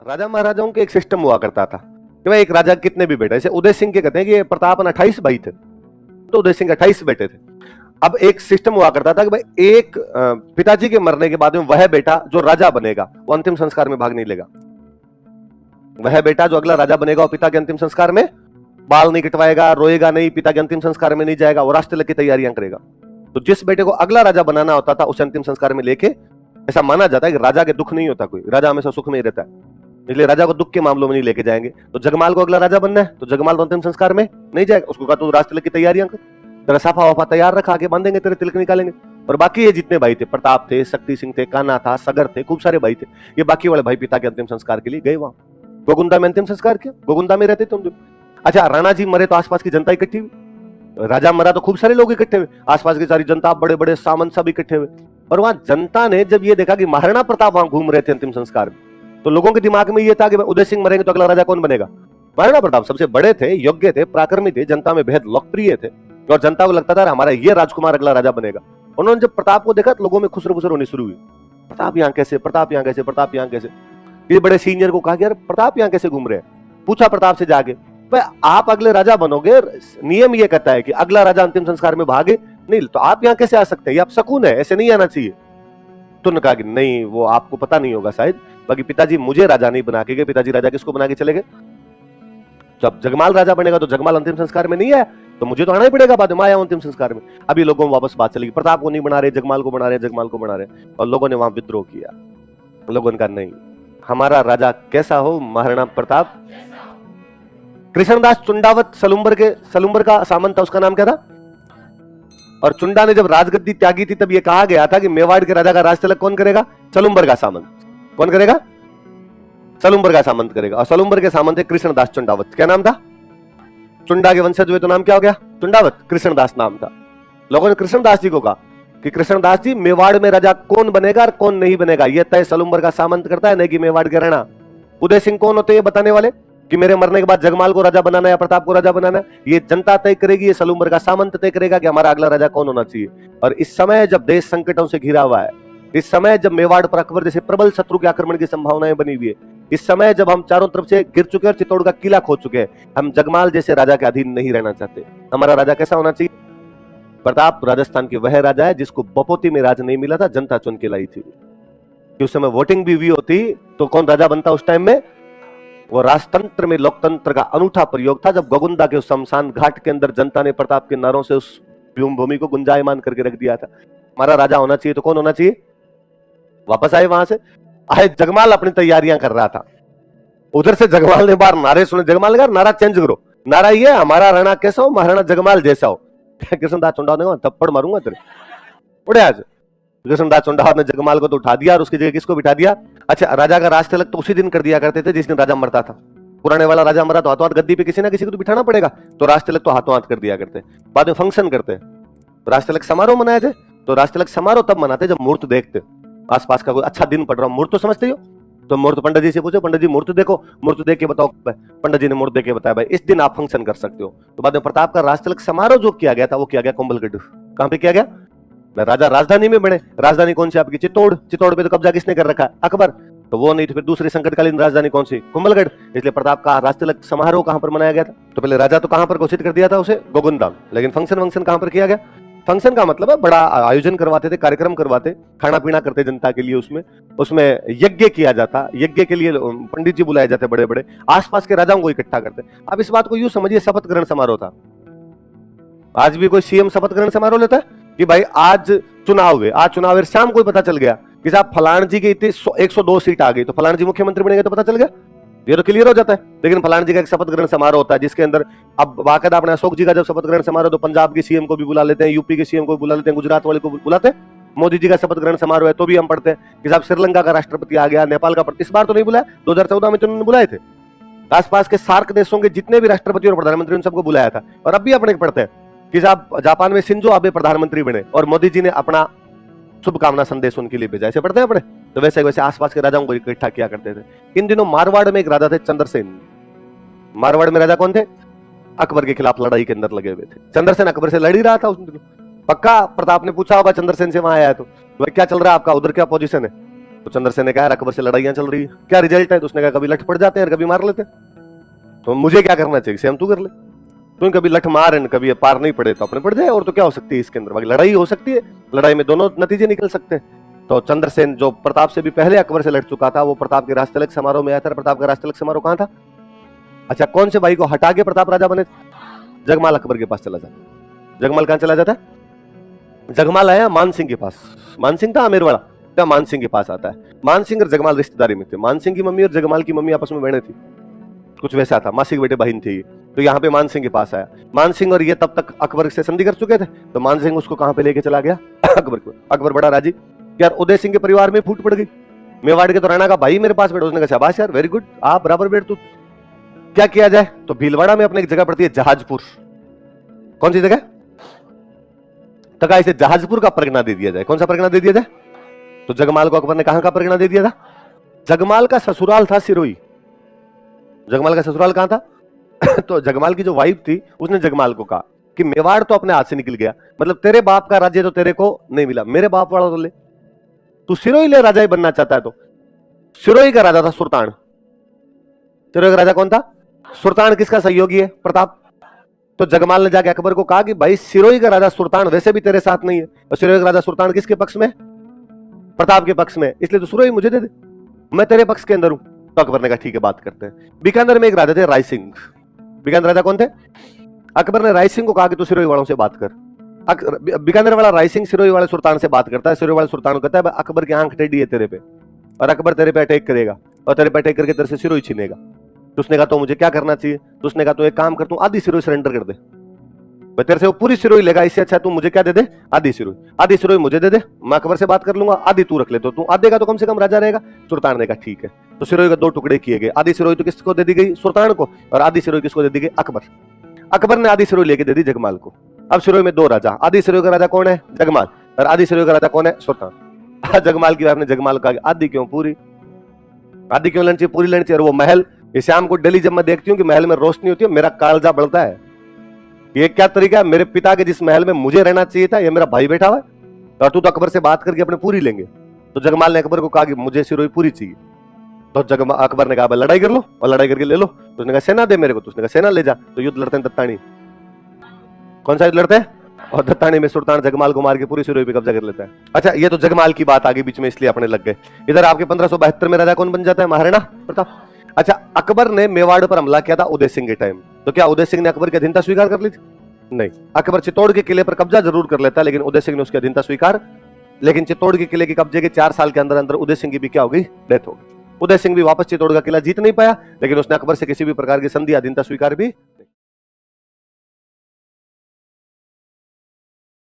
राजा महाराजाओं के एक सिस्टम हुआ करता था कि भाई एक राजा कितने भी बेटे, जैसे उदय सिंह के कहते हैं कि प्रताप 28 भाई थे, तो उदय सिंह 28 बेटे थे। अब एक सिस्टम हुआ करता था कि भाई एक पिताजी के मरने के बाद में वह बेटा जो राजा बनेगा वो अंतिम संस्कार में भाग नहीं लेगा। वह बेटा जो अगला राजा बनेगा वो पिता के अंतिम संस्कार में बाल नहीं कटवाएगा, रोएगा नहीं, पिता के अंतिम संस्कार में नहीं जाएगा, वो राष्ट्र तिलक की तैयारियां करेगा। तो जिस बेटे को अगला राजा बनाना होता था उसे अंतिम संस्कार में लेके, ऐसा माना जाता है कि राजा के दुख नहीं होता, कोई राजा हमेशा सुख में ही रहता है, इसलिए राजा को दुख के मामलों में नहीं लेके जाएंगे। तो जगमाल को अगला राजा बनना है तो जगमाल तो अंतिम संस्कार में नहीं जाएगा, उसको कहा तू राष्ट्र तिलक की तैयारियां कर, तेरा साफा वाफा तैयार रखा, आगे बांधेंगे, तेरे तिलक निकालेंगे। और बाकी ये जितने भाई थे, प्रताप थे, शक्ति सिंह थे, कान्हा था, सगर थे, खूब सारे भाई थे, ये बाकी वाले भाई पिता के अंतिम संस्कार के लिए गए वहां गोगुंदा में अंतिम संस्कार किया। गोगुंदा में रहते तुम। अच्छा, राणा जी मरे तो आसपास की जनता इकट्ठी हुई, राजा मरा तो खूब सारे लोग इकट्ठे हुए, आसपास की सारी जनता, बड़े बड़े सामंत सब इकट्ठे हुए। और वहां जनता ने जब ये देखा कि महाराणा प्रताप वहां घूम रहे थे अंतिम संस्कार में, तो लोगों के दिमाग में ये था कि उदय सिंह मरेंगे तो अगला राजा कौन बनेगा? महाराणा प्रताप सबसे बड़े थे, योग्य थे, पराक्रमी थे, जनता में बेहद लोकप्रिय थे, और जनता को लगता था हमारा ये राजकुमार अगला राजा बनेगा। उन्होंने जब प्रताप को देखा तो लोगों में खुसरो खुसरो होनी शुरू हुई, प्रताप यहाँ कैसे, प्रताप यहाँ कैसे, प्रताप यहाँ कैसे। ये बड़े सीनियर को कहा कि यार प्रताप यहाँ कैसे घूम रहे हैं? पूछा प्रताप से जाके, भाई आप अगले राजा बनोगे, नियम ये कहता है कि अगला राजा अंतिम संस्कार में भागे नहीं, तो आप यहाँ कैसे आ सकते हैं? ये आप शकून है, ऐसे नहीं आना चाहिए। तो उन्होंने कहा कि नहीं, वो आपको पता नहीं होगा शायद, बाकी पिताजी मुझे राजा नहीं बना के गए, पिताजी राजा किसको बना के चले गए? जब जगमाल राजा बनेगा तो जगमाल अंतिम संस्कार में नहीं आया, तो मुझे तो आना ही पड़ेगा बाद में, आया अंतिम संस्कार में। अभी लोगों में वापस बात चलेगी, प्रताप को नहीं बना रहे, जगमाल को बना रहे, जगमाल को बना रहे, और लोगों ने वहां विद्रोह किया। लोगों ने कहा नहीं, हमारा राजा कैसा हो, महाराणा प्रताप। कृष्णदास चुंडावत सलुम्बर का सामंत था, उसका नाम क्या था? और चुंडा ने जब राजगद्दी त्यागी थी तब यह कहा गया था कि मेवाड़ के राजा का राज तिलक कौन करेगा? सलुम्बर का सामंत। कौन करेगा? सलुम्बर का सामंत करेगा। और सलुम्बर के सामंत है कृष्णदास चुंडावत। क्या नाम था? चुंडा के वंशज हुए तो नाम क्या हो गया? चुंडावत। कृष्णदास नाम था। लोगों ने कृष्णदास जी को कहा कि कृष्णदास जी, मेवाड़ में राजा कौन बनेगा और कौन नहीं बनेगा यह तय सलुम्बर का सामंत करता है, नहीं कि मेवाड़ के राणा। उदय सिंह कौन होते हैं बताने वाले कि मेरे मरने के बाद जगमाल को राजा बनाना है या प्रताप को राजा बनाना है? ये जनता तय करेगी, ये सलुम्बर का सामंत तय करेगा कि हमारा अगला राजा कौन होना चाहिए। और इस समय जब देश संकटों से घिरा हुआ है, इस समय जब मेवाड़ पर अकबर जैसे प्रबल शत्रु के आक्रमण की संभावनाएं बनी हुई है, इस समय जब हम चारों तरफ से गिर चुके हैं और चित्तौड़ का किला खो चुके हैं, हम जगमाल जैसे राजा के अधीन नहीं रहना चाहते। हमारा राजा कैसा होना चाहिए? प्रताप राजस्थान के वह राजा है जिसको बपोती में राज नहीं मिला था, जनता चुन के लाई थी। कि उस समय वोटिंग भी हुई होती तो कौन राजा बनता उस टाइम में? वो राजतंत्र में लोकतंत्र का अनूठा प्रयोग था, जब गोगुंदा के उस शमशान घाट के अंदर जनता ने प्रताप के नारों से उस भूमि को गुंजायमान करके रख दिया था। हमारा राजा होना चाहिए तो कौन होना चाहिए? वापस आए वहां से, आए जगमाल अपनी तैयारियां कर रहा था, उधर से जगमाल ने बार नारे सुने। जगमाल ने कहा नारा चेंज करो, नारा ये हमारा राणा कैसा हो, महाराणा जगमाल जैसा हो। कृष्णदास चुंडावत ने थप्पड़ मारूंगा तेरे, उड़े आज। कृष्णदास चुंडावत ने जगमाल को तो उठा दिया और उसकी जगह किसको बिठा दिया? अच्छा, राजा का राज तिलक तो उसी दिन कर दिया करते थे जिस दिन राजा मरता था। पुराने वाला राजा मरा तो हाथों हाथ गद्दी पे किसी ना किसी को तो बिठाना पड़ेगा, तो राज तिलक तो हाथों हाथ कर दिया करते। बाद में फंक्शन करते, राज तिलक समारोह मनाए थे। तो राज तिलक समारोह तब मनाते जब मुहूर्त देखते, आसपास का कोई अच्छा दिन पड़ रहा, मुहूर्त तो समझते हो, तो मुहूर्त पंडित जी से पूछो, पंडित जी मुहूर्त देखो, मुहूर्त देख के बताओ। पंडित जी ने मुहूर्त देख के बताया भाई इस दिन आप फंक्शन कर सकते हो। तो बाद में प्रताप का राज तिलक समारोह जो किया गया था वो किया गया कुंभलगढ़। कहां पे किया गया? राजा राजधानी में बने। राजधानी कौन सी आपकी? चित्तौड़। चित्तौड़ पे तो कब्जा किसने कर रखा है? अकबर। तो वो नहीं तो फिर दूसरी संकटकालीन राजधानी कौन सी? कुंभलगढ़। इसलिए प्रताप का राज तिलक समारोह कहां पर मनाया गया था? तो पहले राजा तो कहां पर घोषित कर दिया था उसे? गोगुंदा। लेकिन फंक्शन कहां पर किया गया? फंक्शन का मतलब है बड़ा आयोजन करवाते थे, कार्यक्रम करवाते, खाना पीना करते जनता के लिए, उसमें यज्ञ किया जाता, यज्ञ के लिए पंडित जी बुलाए जाते बड़े बड़े, आसपास के राजाओं को इकट्ठा करते। अब इस बात को यूं समझिए शपथ ग्रहण समारोह था। आज भी कोई सीएम शपथ ग्रहण समारोह लेता है कि भाई आज चुनाव है, आज चुनाव है, शाम को पता चल गया कि साहब फलान जी की इतनी 102 सीट आ गई तो फलान जी मुख्यमंत्री बनेंगे, तो पता चल गया, ये तो क्लियर हो जाता है। लेकिन फलान जी का एक शपथ ग्रहण समारोह होता है जिसके अंदर अब बाकायदा अपने अशोक जी का जब शपथ ग्रहण समारोह तो पंजाब के सीएम को भी बुला लेते हैं, यूपी के सीएम को भी बुला लेते हैं, गुजरात वाले को बुलाते हैं। मोदी जी का शपथ ग्रहण समारोह है तो भी हम पढ़ते हैं कि साहब श्रीलंका का राष्ट्रपति आ गया, नेपाल का। इस बार तो नहीं बुलाया, 2014 में तो उन्होंने बुलाए थे। आसपास के सार्क देशों के जितने भी राष्ट्रपति और प्रधानमंत्री उन सबको बुलाया था। और अब भी अपने पढ़ते हैं कि साहब जापान में शिंजो आबे प्रधानमंत्री बने और मोदी जी ने अपना शुभकामना संदेश उनके लिए भेजा। ऐसे पढ़ते हैं अपने। तो वैसे वैसे आसपास के राजाओं को इकट्ठा किया करते थे। इन दिनों मारवाड़ में एक राजा थे चंद्रसेन। मारवाड़ में राजा कौन थे? अकबर के खिलाफ लड़ाई के अंदर लगे हुए थे। चंद्रसेन अकबर से लड़ ही रहा था उस दिन। पक्का प्रताप ने पूछा होगा चंद्रसेन से वहां आया तो भाई क्या चल रहा है आपका, उधर क्या पोजीशन है? तो चंद्रसेन ने कहा अकबर से लड़ाइयां चल रही है, क्या रिजल्ट है? तो उसने कहा कभी लठ पड़ जाते हैं और कभी मार लेते हैं। तो मुझे क्या करना चाहिए? सेम तू कर ले। तू कभी लठ मार एंड कभी पार नहीं पड़े तो अपने पड़ जाए, और तो क्या हो सकती है इसके अंदर? बाकी लड़ाई हो सकती है, लड़ाई में दोनों नतीजे निकल सकते हैं। तो चंद्रसेन जो प्रताप से भी पहले अकबर से लड़ चुका था, वो प्रताप के राजतिलक समारोह में आया था। प्रताप का राजतिलक समारोह कहां था? अच्छा, कौन से भाई को हटा के प्रताप राजा बने? जगमाल अकबर के पास चला जाता। जगमाल कहां चला जाता है? जगमाल आया मानसिंह के पास। मानसिंह था आमेरवाड़ा, क्या मानसिंह के पास आता है। मानसिंह और जगमाल रिश्तेदारी में थे। मानसिंह की मम्मी और जगमाल की मम्मी आपस में बहनें थी, कुछ वैसा था, मासी के बेटे बहन थे ये। तो यहाँ पे मानसिंह के पास आया। मानसिंह और ये तब तक अकबर से संधि कर चुके थे, तो मानसिंह उसको कहां पे लेके चला गया? अकबर को। अकबर बड़ा राजी। यार उदय सिंह के परिवार में फूट पड़ गई। मेवाड़ के तो राणा का भाई मेरे पास बैठो। उसने कहा शाबाश यार, वेरी गुड, आप बराबर बैठ। तू क्या किया जाए? तो भीलवाड़ा में अपने एक जगह पड़ती है जहाजपुर। कौन सी जगह? तो कहा इसे जहाजपुर का परगना दे दिया जाए। कौन सा परगना दे दिया जाए? तो जगमाल को अकबर ने कहां का परगना दे दिया था? जगमाल का ससुराल था सिरोही। जगमाल का ससुराल कहां था? तो जगमाल की जो वाइफ थी उसने जगमाल को कहा कि मेवाड़ तो अपने हाथ से निकल गया, मतलब तेरे बाप का राज्य तो तेरे को नहीं मिला, मेरे बाप वाला तो ले। तू सिरोही ले, राजा ही बनना चाहता है तो। सिरोही का राजा था सुल्तान। सिरोही का राजा कौन था? सुल्तान। किसका सहयोगी है? प्रताप। तो जगमाल ने जाके अकबर को कहा कि भाई सिरोही का राजा सुल्तान वैसे भी तेरे साथ नहीं है, और सिरोही का राजा सुल्तान किसके पक्ष में? प्रताप के पक्ष में, इसलिए तो सिरोही मुझे दे दे, मैं तेरे पक्ष के अंदर हूं। तो अकबर ने कहा ठीक है, बात करते हैं। बीकानेर में एक राजा थे राय सिंह। बीकानेर राजा कौन थे? अकबर ने राय सिंह को कहा कि तू सिरोही वालों से बात कर। बीकानेर वाला राय सिंह सिरोही वाले सुल्तान से बात करता है। सिरोही वाले सुल्तान को कहता है अकबर की आंख टेढ़ी है तेरे पे, और अकबर तेरे पे अटैक करेगा, और तेरे पे अटैक करके तेरे से सिरोही छीनेगा। तो उसने कहा तो मुझे क्या करना चाहिए? तो उसने कहा तो एक काम कर, तू आधी सिरोही सरेंडर कर दे, मैं तेरे से वो पूरी सिरोही लेगा, इससे अच्छा तू मुझे क्या दे दे? आधी सिरोही। आधी सिरोही मुझे दे दे, मैं अकबर से बात कर लूंगा, आधी तू रख ले, तो तू आधे का तो कम से कम राजा रहेगा। सुल्तान ने कहा ठीक है। तो सिरोही के दो टुकड़े किए गए। आधी सिरोही तो किसको दे दी गई? सुल्तान को, और आधी सिरोही किसको दे दी गई? अकबर। अकबर ने आधी सिरोही लेके दे दी जगमाल को। अब सिरोही में दो राजा, आधी सिरोही का राजा कौन है? जगमाल, और आधी सिरोही का राजा कौन है? सुल्तान। जगमाल की वाइफ ने जगमाल को कहा आधी क्यों? पूरी। आधी क्यों लेनी चाहिए? पूरी लेनी चाहिए। और वो महल, ये शाम को डेली जब मैं देखती हूँ कि महल में रोशनी होती है, मेरा कालजा बढ़ता है। ये क्या तरीका है? मेरे पिता के जिस महल में मुझे रहना चाहिए था, ये मेरा भाई बैठा हुआ है, और तू तो अकबर से बात करके अपने पूरी लेंगे। तो जगमाल ने अकबर को कहा कि मुझे सिरोही पूरी चाहिए। तो अकबर ने कहा लड़ाई कर लो, और लड़ाई करके ले लो। तो उसने कहा सेना दे मेरे को। तो उसने कहा सेना ले जा। तो युद्ध लड़ते हैं दत्तानी। कौन सा युद्ध लड़ते हैं? और दत्तानी में सुल्तान जगमाल को मार के पूरी सिरोही पे कब्जा कर लेता है। अच्छा, ये तो जगमाल की बात आगे बीच में, इसलिए अपने लग गए। इधर आपके 1572 में राजा कौन बन जाता है? महाराणा प्रताप। अच्छा, अकबर ने मेवाड़ पर हमला किया था उदय सिंह के टाइम। तो क्या उदय सिंह ने अकबर की अधीनता स्वीकार कर ली थी? नहीं। अकबर चित्तौड़ के किले पर कब्जा जरूर कर लेता, लेकिन उदय सिंह ने उसकी अधीनता स्वीकार। लेकिन चित्तौड़ के किले के कब्जे के 4 साल के अंदर अंदर उदय सिंह की भी क्या हो गई? डेथ हो गई। उदय सिंह भी वापस चित्तौड़ का किला जीत नहीं पाया, लेकिन उसने अकबर से किसी भी प्रकार की संधि अधीनता स्वीकार भी